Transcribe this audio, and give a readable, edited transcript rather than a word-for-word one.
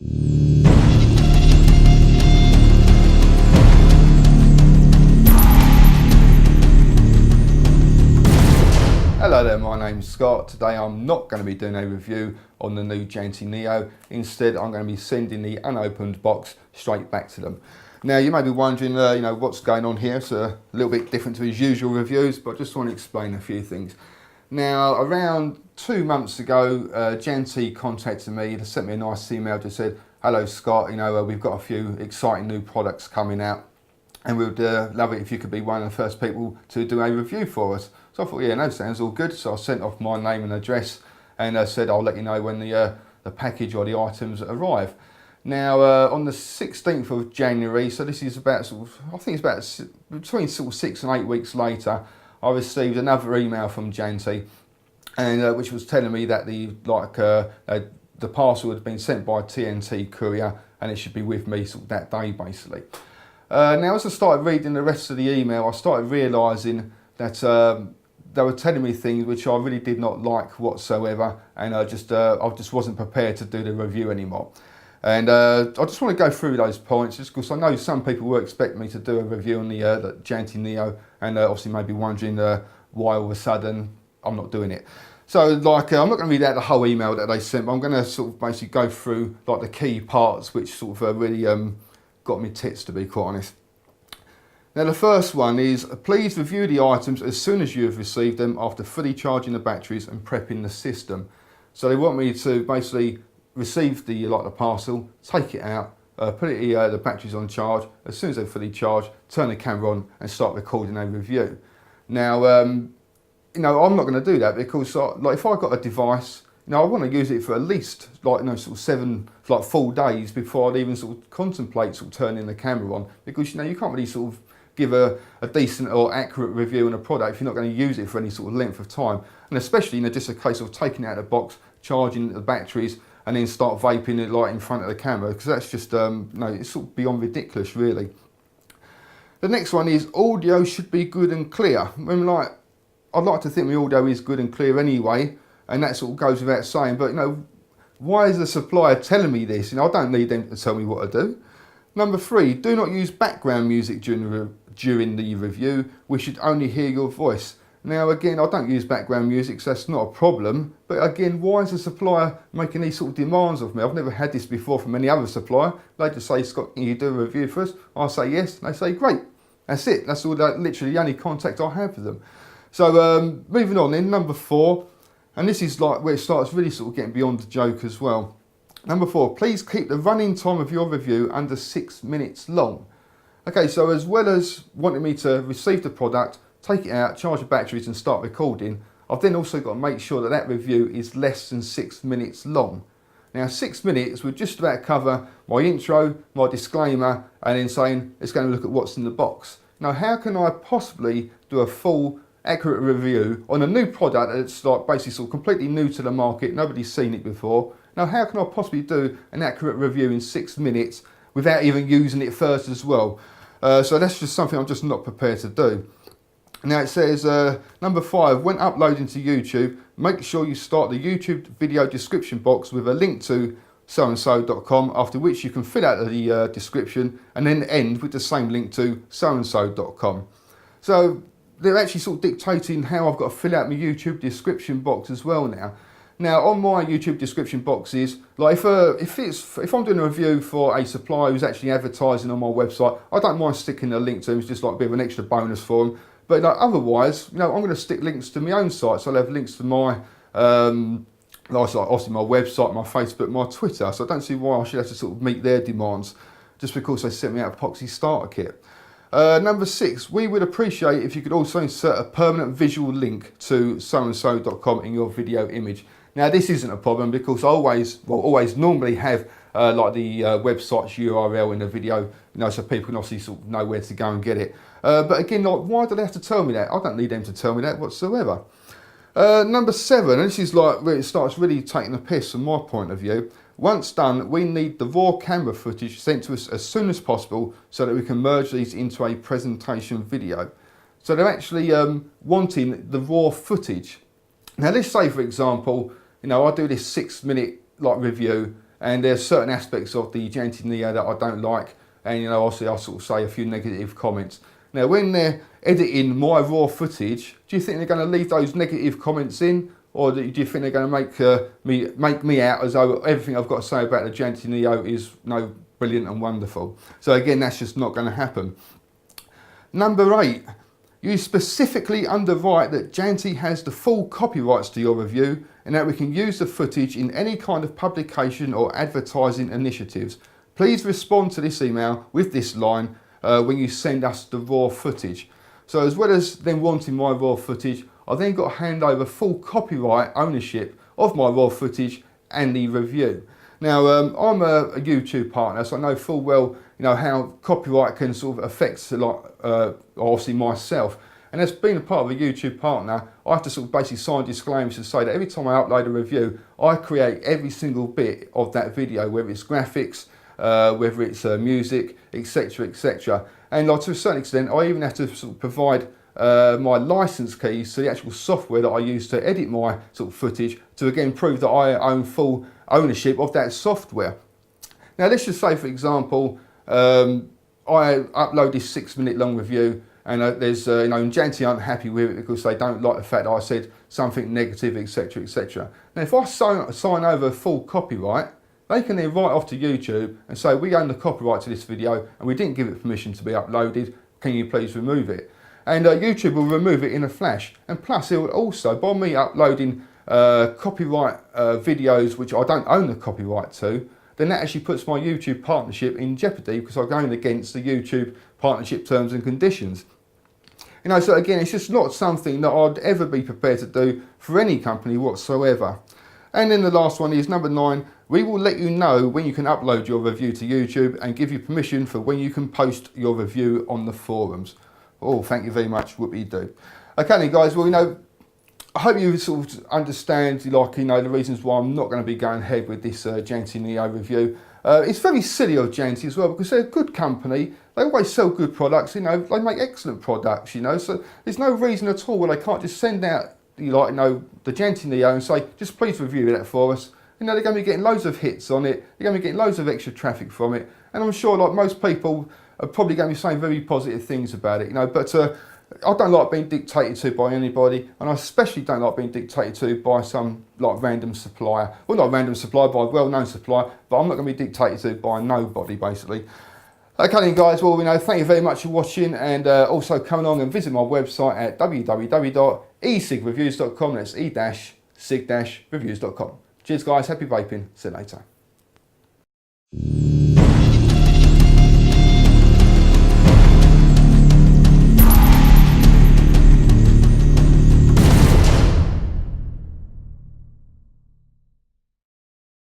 Hello there, my name's Scott. Today I'm not going to be doing a review on the new Janty Neo. Instead, I'm going to be sending the unopened box straight back to them. Now, you may be wondering, what's going on here. It's a little bit different to his usual reviews, but I just want to explain a few things. Now, around 2 months ago, Janty contacted me. They sent me a nice email, just said, "Hello Scott, we've got a few exciting new products coming out, and we'd love it if you could be one of the first people to do a review for us." So I thought, yeah, no, sounds all good. So I sent off my name and address and said, I'll let you know when the package or the items arrive. Now, on the 16th of January, so this is about, I think it's about between 6 and 8 weeks later, I received another email from Janty, and which was telling me that the parcel had been sent by TNT courier and it should be with me that day, basically. Now, as I started reading the rest of the email, I started realising that they were telling me things which I really did not like whatsoever, and I just wasn't prepared to do the review anymore. And I just want to go through those points, just because I know some people will expect me to do a review on the Janty Neo, and obviously maybe wondering why all of a sudden I'm not doing it. So I'm not going to read out the whole email that they sent, but I'm going to sort of basically go through the key parts which sort of really got me tits, to be quite honest. Now, the first one is, please review the items as soon as you have received them after fully charging the batteries and prepping the system. So they want me to basically receive the parcel, take it out, put the batteries on charge. As soon as they're fully charged, turn the camera on and start recording a review. Now, I'm not going to do that because if I got a device, I want to use it for at least 7 full days before I'd even sort of contemplate turning the camera on, because you can't really sort of give a decent or accurate review on a product if you're not going to use it for any sort of length of time. And especially just a case of taking it out of the box, charging the batteries, and then start vaping it in front of the camera, because that's just it's sort of beyond ridiculous, really. The next one is, audio should be good and clear. I'd like to think my audio is good and clear anyway, and that sort of goes without saying, but why is the supplier telling me this? I don't need them to tell me what to do. Number 3, do not use background music during the review. We should only hear your voice. Now, again, I don't use background music, so that's not a problem. But again, why is the supplier making these sort of demands of me? I've never had this before from any other supplier. They just say, "Scott, can you do a review for us?" I say yes, and they say, "Great." That's it. That's all. Literally the only contact I have with them. So moving on then, number 4, and this is where it starts really sort of getting beyond the joke as well. Number 4, please keep the running time of your review under 6 minutes long. Okay, so as well as wanting me to receive the product, take it out, charge the batteries and start recording, I've then also got to make sure that that review is less than 6 minutes long. Now, 6 minutes would just about cover my intro, my disclaimer, and then saying it's going to look at what's in the box. Now, how can I possibly do a full, accurate review on a new product that's basically sort of completely new to the market, nobody's seen it before? Now, how can I possibly do an accurate review in 6 minutes without even using it first as well? So that's just something I'm just not prepared to do. Now it says, number 5, when uploading to YouTube, make sure you start the YouTube video description box with a link to soandso.com, after which you can fill out the description and then end with the same link to soandso.com. So they're actually sort of dictating how I've got to fill out my YouTube description box as well now. Now, on my YouTube description boxes, if I'm doing a review for a supplier who's actually advertising on my website, I don't mind sticking a link to them. It's just a bit of an extra bonus for them. But otherwise, I'm going to stick links to my own site. So I'll have links to my, obviously my website, my Facebook, my Twitter. So I don't see why I should have to sort of meet their demands just because they sent me out a epoxy starter kit. Number 6, we would appreciate if you could also insert a permanent visual link to soandso.com in your video image. Now, this isn't a problem because I always normally have the website's URL in the video, so people can obviously sort of know where to go and get it. But again, why do they have to tell me that? I don't need them to tell me that whatsoever. Number 7, and this is where it starts really taking the piss from my point of view. Once done, we need the raw camera footage sent to us as soon as possible so that we can merge these into a presentation video. So they're actually wanting the raw footage. Now let's say, for example, I do this 6 minute review and there's certain aspects of the Janty Neo that I don't like, and you know, obviously I sort of say a few negative comments. Now when they're editing my raw footage, do you think they're going to leave those negative comments in, or do you think they're going to make me out as though everything I've got to say about the Janty Neo is brilliant and wonderful? So again, that's just not going to happen. Number 8, you specifically underwrite that Janty has the full copyrights to your review and that we can use the footage in any kind of publication or advertising initiatives. Please respond to this email with this line when you send us the raw footage. So as well as them wanting my raw footage, I then got to hand over full copyright ownership of my raw footage and the review. Now I'm a YouTube partner, so I know full well how copyright can sort of affect obviously myself. And as being a part of a YouTube partner, I have to sort of basically sign disclaimers to say that every time I upload a review, I create every single bit of that video, whether it's graphics, whether it's music, etc, etc. And to a certain extent, I even have to sort of provide my license keys to the actual software that I use to edit my sort of footage, to again prove that I own full ownership of that software. Now let's just say, for example, I upload this 6-minute long review, and there's Janty aren't happy with it because they don't like the fact that I said something negative, etc, etc. Now if I sign over full copyright, they can then write off to YouTube and say, we own the copyright to this video and we didn't give it permission to be uploaded, can you please remove it? And YouTube will remove it in a flash. And plus it will also, by me uploading copyright videos which I don't own the copyright to, then that actually puts my YouTube partnership in jeopardy because I'm going against the YouTube partnership terms and conditions. So again, it's just not something that I'd ever be prepared to do for any company whatsoever. And then the last one is number 9, we will let you know when you can upload your review to YouTube and give you permission for when you can post your review on the forums. Oh, thank you very much, whoopie-doo. Okay then guys, well I hope you sort of understand the reasons why I'm not going to be going ahead with this Janty Neo review. It's very silly of Janty as well because they're a good company, they always sell good products, they make excellent products, so there's no reason at all why they can't just send out the Janty Neo and say, just please review that for us. They're going to be getting loads of hits on it, they're going to be getting loads of extra traffic from it, and I'm sure most people are probably going to be saying very positive things about it, but I don't like being dictated to by anybody, and I especially don't like being dictated to by some random supplier. Well, not random supplier, by a well-known supplier, but I'm not going to be dictated to by nobody, basically. Okay then guys, well thank you very much for watching, and also come along and visit my website at www.e-cig-reviews.com. That's e-cig-reviews.com. Cheers guys, happy vaping, see you later.